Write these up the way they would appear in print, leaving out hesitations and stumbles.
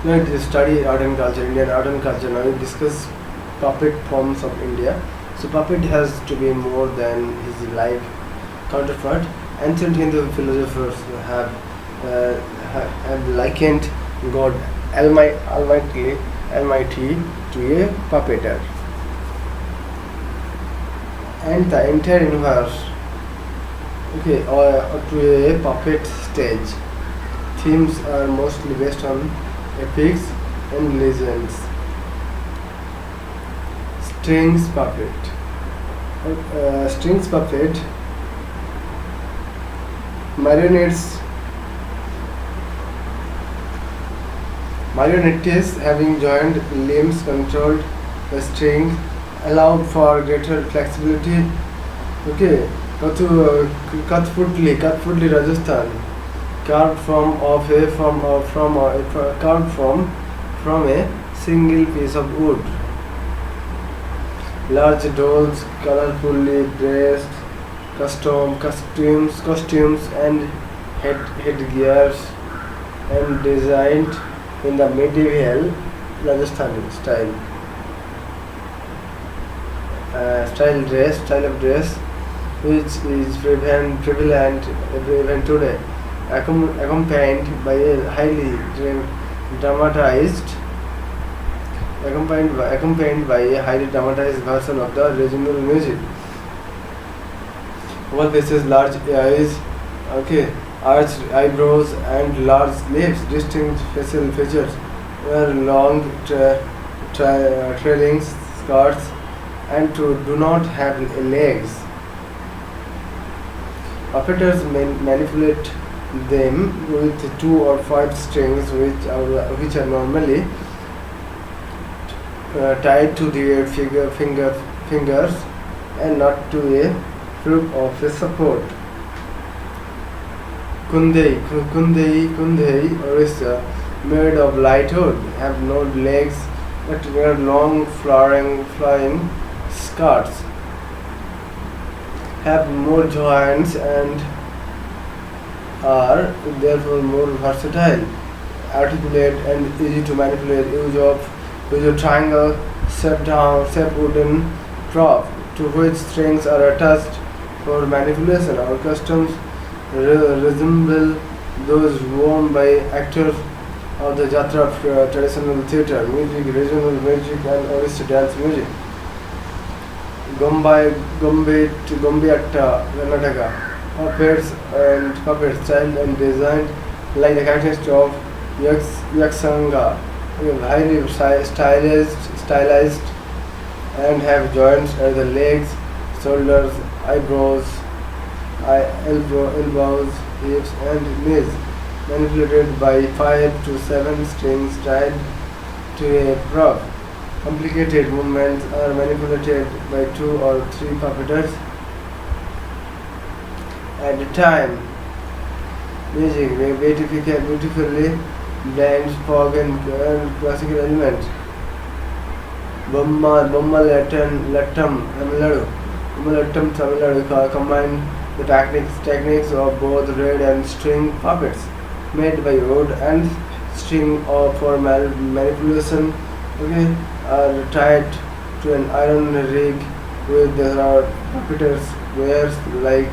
Now we study art and culture, Indian art and culture. Now we discuss puppet forms of India. So puppet has to be more than his live counterpart. Ancient Hindu philosophers uh, have likened God Almighty to a puppeteer, and the entire universe, or to a puppet stage. Themes are mostly based on epics and legends. Strings puppet. Strings puppet marionettes marionettes having joined limbs controlled by strings allowed for greater flexibility. Okay, Kathputli, Rajasthan, carved from a single piece of wood. Large dolls, colorfully dressed, costumes and headgears, and designed in the medieval Rajasthani style of dress, which is prevalent even today, accompanied by a dramatized accompanied by a highly dramatized version of the regional music. All faces large eyes, arched eyebrows and large lips. Distinct facial features wear long trailing skirts and do not have legs. Puppeteers manipulate them with 2 or 5 strings, which are normally tied to their fingers and not to a group of a support. Kundei, Orissa, made of light wood, have no legs but wear long flying skirts, have more joints and are therefore more versatile, articulate and easy to manipulate. Use a triangle shaped wooden prop to which strings are attached for manipulation. Our customs resemble those worn by actors of the Jatra traditional theatre, music, regional music and Orissa dance music. Gombeatta, Karnataka, puppets styled and designed like the characteristics of Yaksanga, highly stylized and have joints at the legs, shoulders, elbows, hips and knees, manipulated by 5 to 7 strings tied to a prop. Complicated movements are manipulated by 2 or 3 puppeteers at a time. Music beautifully blends folk and classical elements. Bommalattam Tamil Nadu combine the techniques of both reed and string puppets made by wood and string for manipulation. Are tied to an iron rig with the puppeteers wears like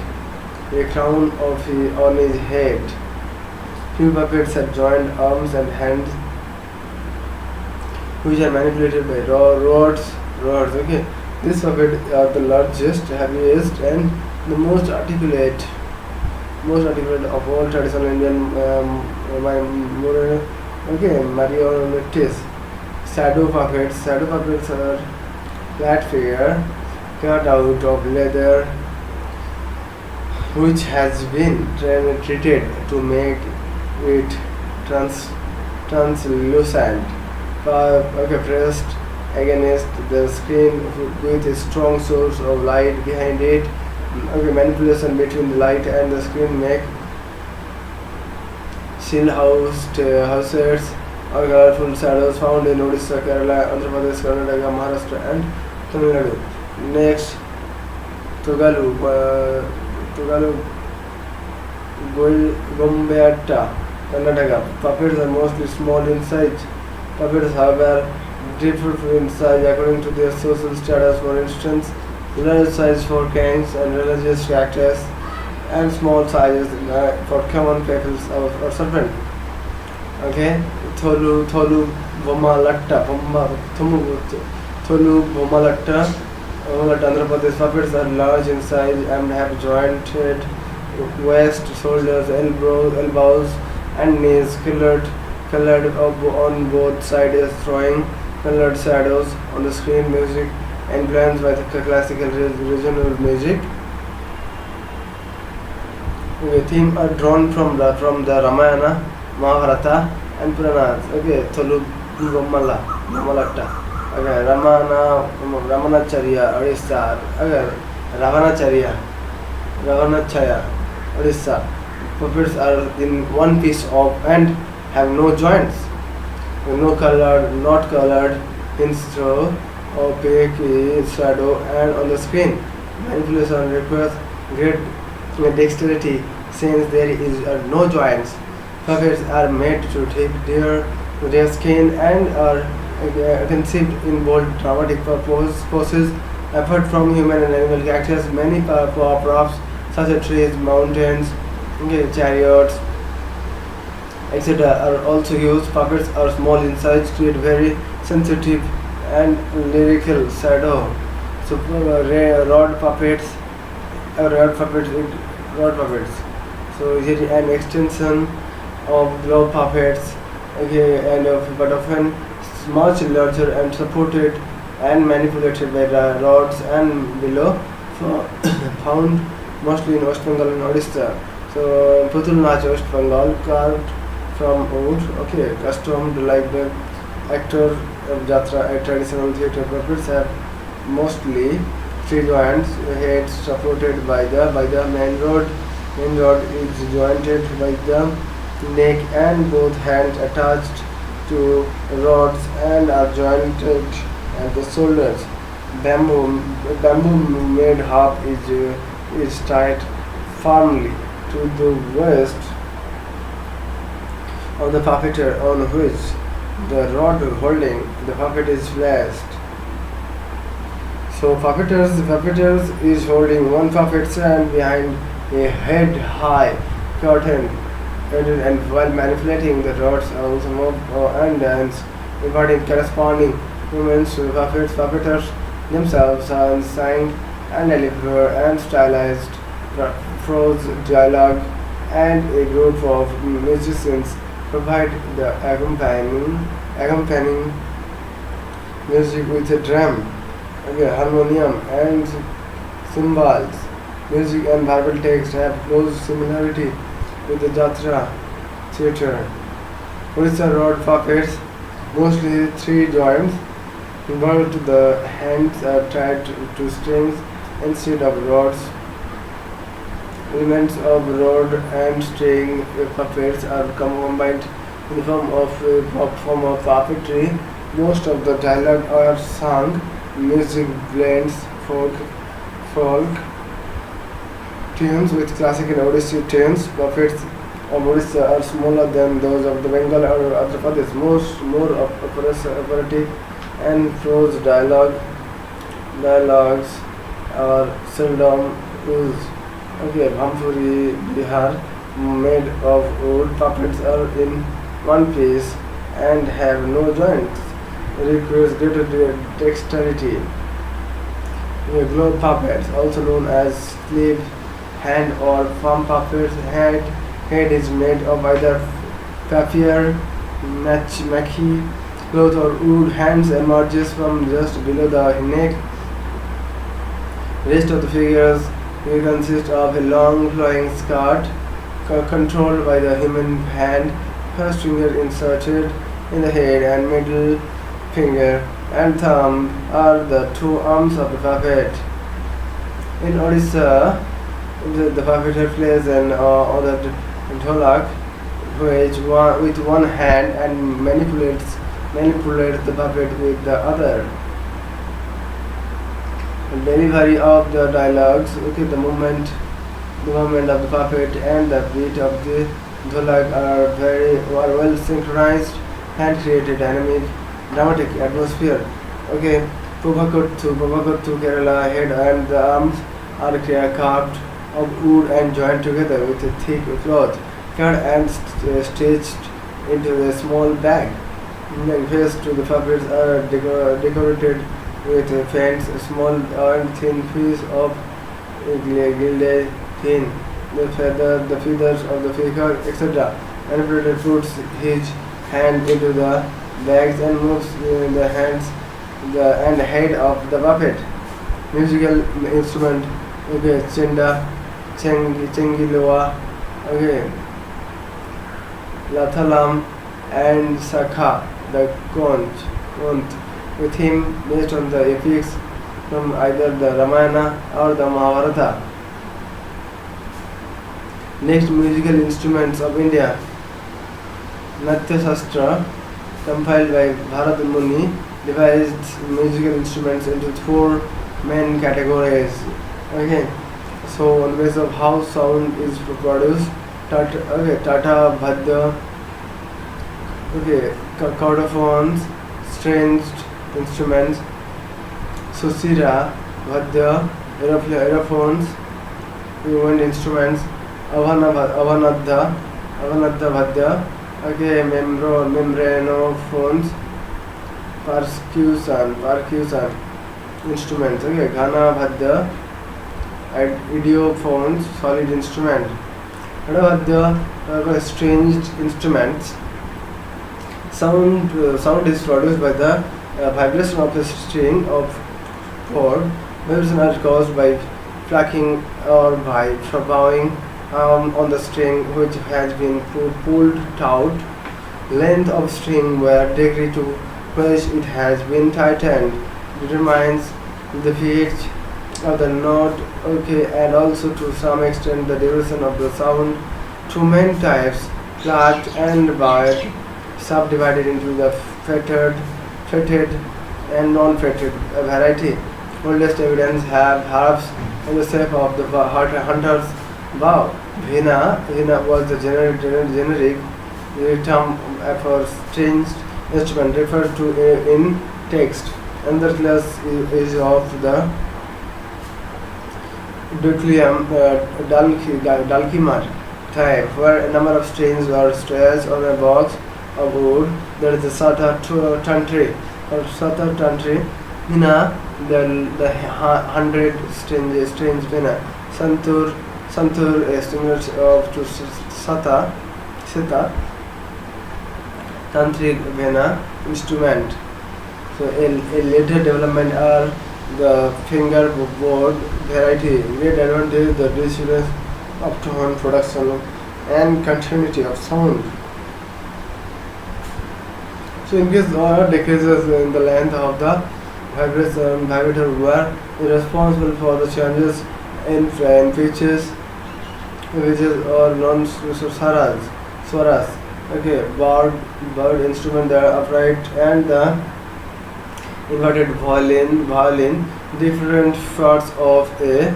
a crown on his head. Few puppets have joined arms and hands, which are manipulated by rods. This puppet are the largest, heaviest, and the most articulate of all traditional Indian marionettes. Shadow puppets are flat figure cut out of leather, which has been treated to make it translucent. Pressed against the screen with a strong source of light behind it. Manipulation between the light and the screen make houses or colorful shadows found in Odisha, Kerala, Andhra Pradesh, Karnataka, Maharashtra, and Tamil Nadu. Next, Tugalu Gombeatta Karnataka. Puppets are mostly small in size. Puppets, however, differ in size according to their social status. For instance, large size for kings and religious characters, and small sizes for common peoples or servant. Okay, Tholu Bomalatta, Tholu Bomalatta, Andhra Pradesh. Puppets are large in size and have jointed waist, shoulders, elbows, and knees, on both sides, throwing colored shadows on the screen. Music influenced by the classical regional music. Okay, theme are drawn from the Ramayana, Mahabharata, and Puranas. Okay, Tholu Bommalatta. Okay, Ramanacharya, Odisha. Okay, Ravanachaya, Odisha. Puppets are in one piece of and have no joints, not colored, hints opaque shadow and on the screen. Manipulation requires great dexterity since there is no joints. Puppets are made to take their skin and are conceived in bold dramatic poses. Apart from human and animal characters, many props such as trees, mountains, okay, chariots, etc. are also used. Puppets are small in size, create very sensitive and lyrical shadow. So rod puppets, rod puppets. So here an extension of globe puppets, okay, but often much larger and supported and manipulated by the rods and below, found mostly in West Bengal and Odisha. So Putul Nach West Bengal, carved from wood, okay, costumed like the actor of Jatra. Traditional theatre puppets have mostly three joints, heads supported by the main rod. Main rod is jointed by the neck and both hands attached to rods and are jointed at the shoulders. Bamboo made harp is tied firmly to the waist of the puppeteer, on which the rod holding the puppet is placed. So puppeteers is holding one puppet's hand behind a head-high curtain, and while manipulating the rods also move and dance, imparting corresponding movements to the puppets. Puppeteers themselves are signed and deliver and stylized prose dialogue, and a group of musicians provide the accompanying music with a drum, okay, harmonium, and cymbals. Music and verbal text have close similarity with the Jatra theatre. Odisha rod puppets, mostly three joints, involved the hands are tied to strings instead of rods. Elements of rod and string puppets are combined in the form of puppetry. Most of the dialogue are sung. Music blends folk tunes with classical Odissi tunes. Puppets of Odisha are smaller than those of the Bengal or Andhra Pradesh. More operatic and prose dialogues are seldom used. Okay, Bhampuri, Bihar, made of wood. Puppets are in one piece and have no joints. Requires greater dexterity. Globe puppets, also known as sleeve, hand or palm puppets. Head is made of either papier, maki, cloth or wood. Hands emerges from just below the neck. Rest of the figures will consist of a long flowing skirt controlled by the human hand. First finger inserted in the head and middle finger and thumb are the two arms of the puppet. In Odisha, the puppeteer plays an other dholak with one hand and manipulates the puppet with the other. Delivery of the dialogues, okay, the movement of the puppet and the beat of the dholak are well synchronized and create a dramatic atmosphere. Okay, Puvakuttu Kerala head and the arms are carved of wood and joined together with a thick cloth, cut and stitched into a small bag. The face to the fabrics are decorated with faint, small and thin piece of gilded tin, the feathers of the figure, etc. Embroidered puts his hand into the bags and moves the hands and head of the puppet. Musical instrument, okay, chinda, chengiloa, okay, lathalam, and sakha, the conch, with him based on the epics from either the Ramayana or the Mahabharata. Next, musical instruments of India. Natya Shastra, compiled by Bharat Muni, divides musical instruments into four main categories. Okay, so on the basis of how sound is produced, Tata Bhadya, okay, chordophones, stringed instruments, Susira, Bhadya, aerophones, wind instruments, Avanadha Bhadya, okay, membranophones, percussion instruments, okay, Ghana Bhadya, idiophones, solid instrument, Bhadya, stringed instruments. Sound is produced by the vibration of a string of chord. Vibration are caused by plucking or by bowing on the string which has been pulled out. Length of string where degree to which it has been tightened determines the pitch of the note, okay, and also to some extent the duration of the sound. Two main types, plucked and bowed, subdivided into the fretted and non-fretted variety. Oldest evidence have harps in the shape of the hunter's bow. Veena was the generic term for stringed instrument referred to in text. Another class is of the dulcimer type, where a number of strings are stretched on a box of wood. There is the Satha Tantri or Satha Tantri. Veena, the 100 strings veena. Santur is similar to Sita, Tantric veena instrument. So a later development are the fingerboard variety. Great advantage the richness of tone production and continuity of sound. So increase or decreases in the length of the vibrator were responsible for the changes in pitches or swaras. Okay, bird instrument, the upright and the inverted violin, different parts of a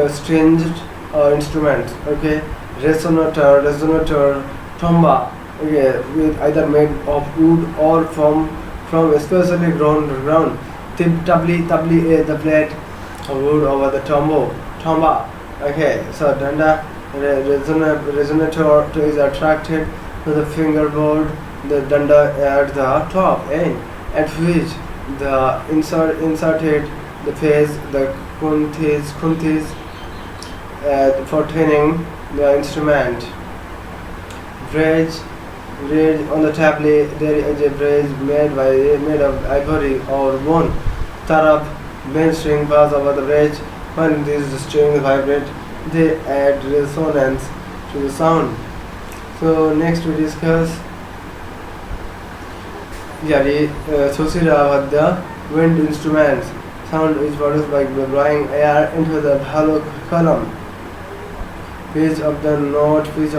stringed instrument. Okay, resonator, tromba. Okay, with either made of wood or from especially ground. Tabli the plate of wood over the tomba. Okay, so danda resonator is attracted to the fingerboard, the danda at the top end, at which the inserted the face, the kuntis for tuning the instrument. Bridge on the tablet there is a bridge made of ivory or bone. Tarab, main string pass over the bridge. When these strings vibrate, they add resonance to the sound. So next we discuss Susira Vadya, wind instruments. Sound is produced by blowing air into the hollow column. Pitch of the note is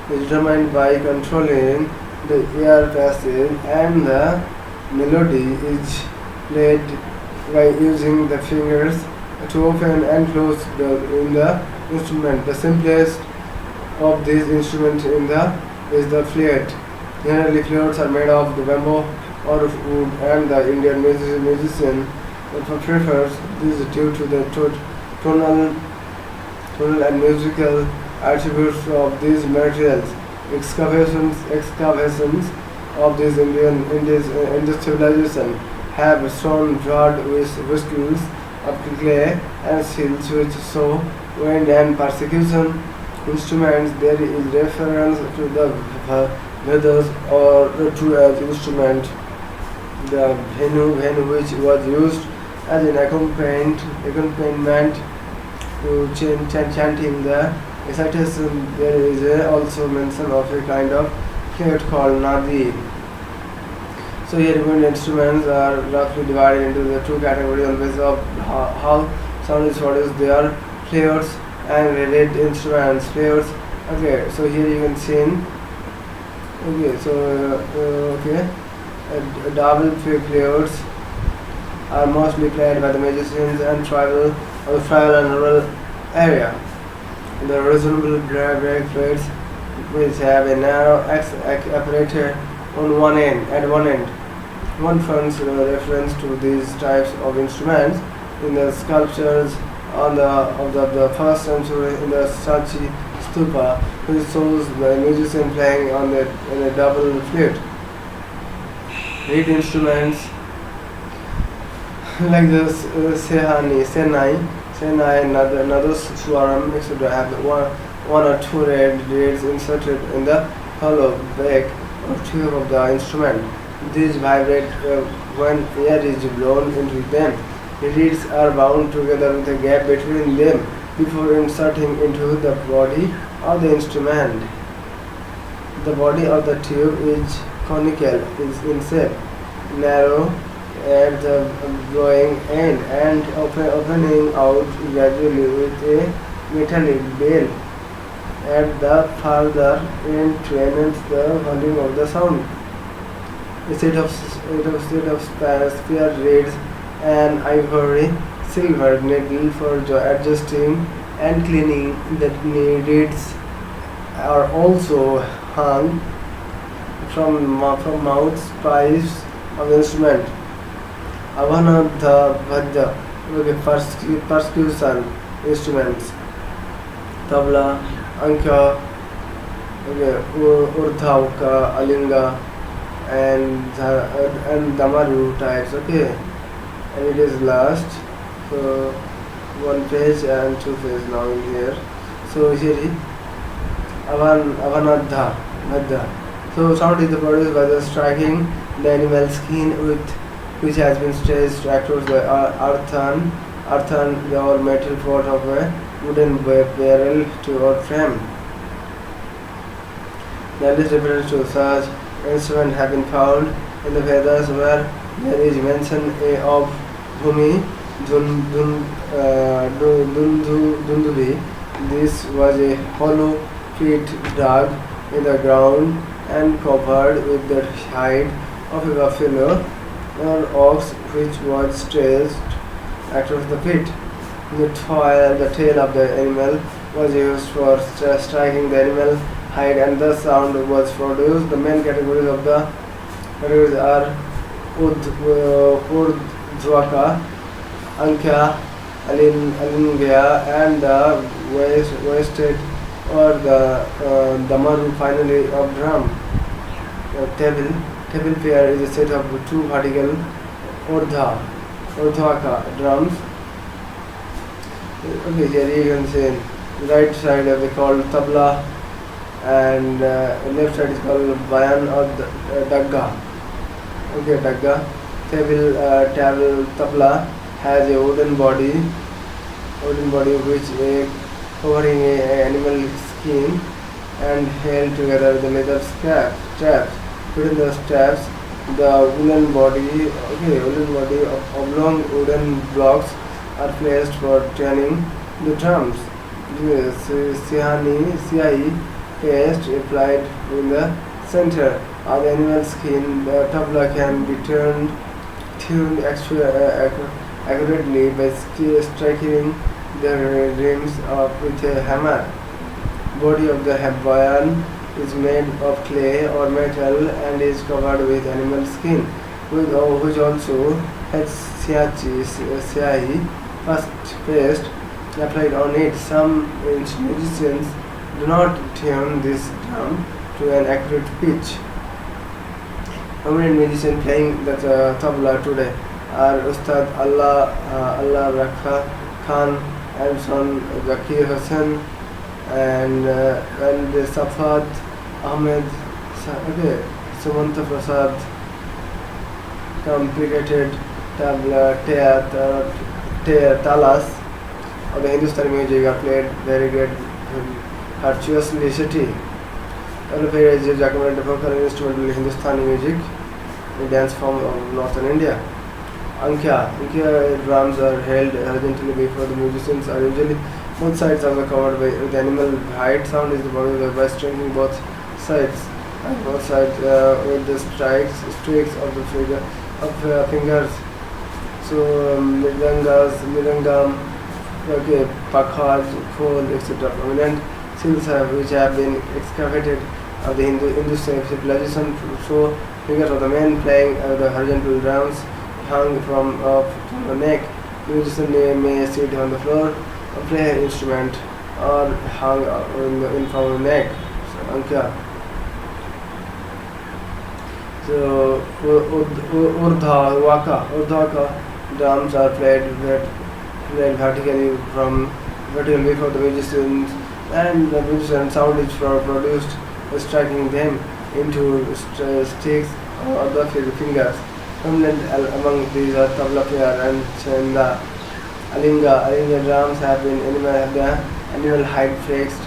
determined by controlling the air passage, and the melody is played by using the fingers to open and close in the instrument. The simplest of these instruments in the is the flute. Generally, flutes are made of the bamboo or of wood, and the Indian musician prefers this due to the tonal, tonal and musical attributes of these materials. Excavations of this Indus civilization have shown broad whistles of clay and seals which show wind and percussion instruments. There is reference to the Vedas or to as instrument. The Venu which was used as an accompaniment to chanting the recitation. There is also mention of a kind of flute called Nadi. So here wind instruments are roughly divided into the two categories on basis of how sound is produced. They are flutes and reed instruments. Flutes. Okay, so here you can see. Okay, so double flutes are mostly played by the musicians and tribal and rural area. The reasonable brake flutes, which have a narrow apparatus on one end. At one end, one finds reference to these types of instruments in the sculptures of the first century in the Sachi Stupa, which shows the musician playing in a double flute. Reed instruments like the Senai, Nadaswaram, etc. have one or two reeds inserted in the hollow back or tube of the instrument. These vibrate when air is blown into them. The reeds are bound together with a gap between them before inserting into the body of the instrument. The body of the tube is conical, is in shape, narrow at the blowing end and opening out gradually with a metallic bell at the farther end to enhance the volume of the sound. Instead of spare reeds and ivory silver needle for adjusting and cleaning. The reeds are also hung from mouths pipes of instrument. Avanadha percussion instruments. Tabla, anka, urdhauka, alinga, and damaru types. Okay, and it is last. So one page and two page now in here. So here avanadha. So sound is produced by the striking the animal skin with which has been stretched across the earthen or metal pot of a wooden barrel to or frame. The earliest reference to such instruments have been found in the Vedas, where there is mention of Bhumi Dundubi. This was a hollow pit dug in the ground and covered with the hide of a buffalo or ox, which was stretched across the pit. The tail of the animal was used for striking the animal hide, and the sound was produced. The main categories of the categories are Urdhvaka, Ankya, Alingya, and the wasted or the Damaru finally of drum. Table pair is a set of two vertical Urdhvaka drums. Okay, here you can see right side is called tabla and left side is called bayan or dagga. Okay, dagga. Table tabla has a wooden body which covering a animal skin and held together with the leather straps. Between the straps, the wooden body of oblong wooden blocks are placed for turning the drums. Siai paste applied in the center of the animal skin. The tabla can be tuned accurately by striking the rims with a hammer. Body of the Hawaiian is made of clay or metal and is covered with animal skin, which also has siahi paste applied on it. Some musicians do not tune this drum to an accurate pitch. Prominent musicians playing the tabla today are Ustad Allah Rakha Khan and son Zakir Hassan and Safat Ahmed, okay, Sumanta Prasad. Complicated tabla talas of the Hindustani music are played very great virtuosity. Talapir is a documented vocal instrumental Hindustani music, a dance form of northern India. Ankhya drums are held horizontally before the musicians are usually both sides are covered with animal hide. Sound is provided by stringing both sides with the streaks of the fingers. So Mirangam, okay, Pakhaj, Khol, etc. Prominent seals which have been excavated of the Hindu civilization show figures of the men playing the horizontal drums hung from the neck. Musician may sit on the floor or play an instrument or hung in from the neck. So, Ankhya. So Urdhwaka drums are played vertically before the musicians, and the musician sound is produced by striking them into sticks or the fingers. Prominent among these are tabla player and chenda. Alinga drums have the animal hide flakes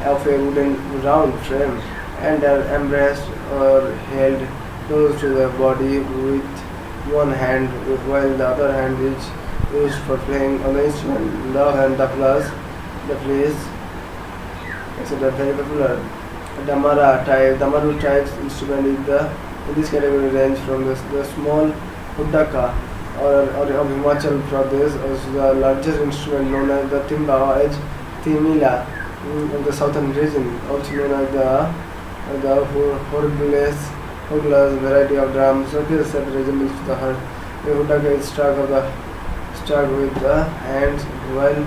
of a wooden round frame and are embraced or held close to the body with one hand, while the other hand is used for playing on the instrument. Love and the plays, etc. Very popular. Damaru types instrument in this category range from the small Hudaka or of Himachal Pradesh, or the largest instrument known as the Timba or Timila of the southern region, also known as the Hurglas variety of drums. So this resembles the heart. The Hudaka is struck with the hands, while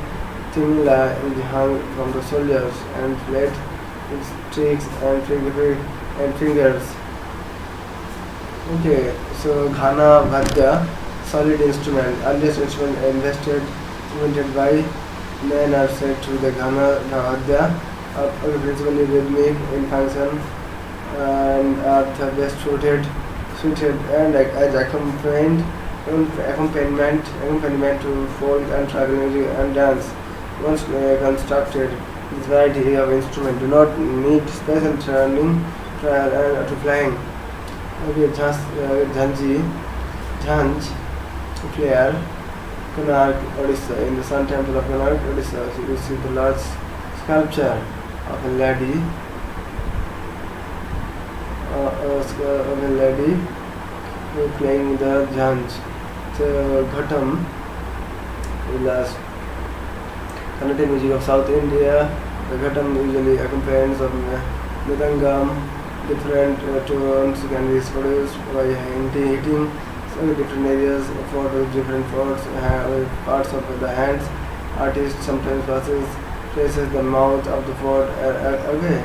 Timila is hung from the shoulders and played with sticks and fingers. Okay, so Ghana Vadya, solid instrument, earliest instrument invented by men are said to the Ghana Vadya, are principally rhythmic in function and are the best suited and as accompaniment to folk and tribal music and dance. Once constructed, this variety of instruments do not need special training prior to playing. Okay, Jhanj player, Konark, Odisha. In the Sun Temple of Konark, Odisha, you see the large sculpture of a lady playing the Jhanj. So Ghatam, the last Carnatic music of South India. The Ghatam usually accompanies of Mridangam. Different tones can be produced by hitting different areas for different parts of the hands. Artist sometimes places the mouth of the fort away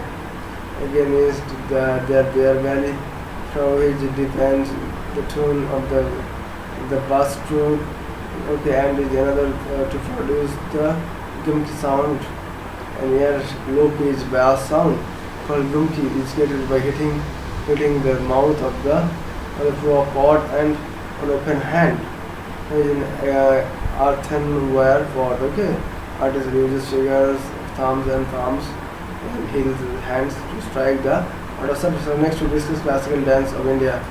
against their belly, from which depends the tone of the bass stroke. Okay, and is another to produce the gumki sound, and here low pitch bass sound called gumki is created by hitting the mouth of the pot and an open hand in earthenware pot. Okay, artist uses fingers, thumbs and palms and heels hands to strike the water surface. So next we discuss classical dance of India.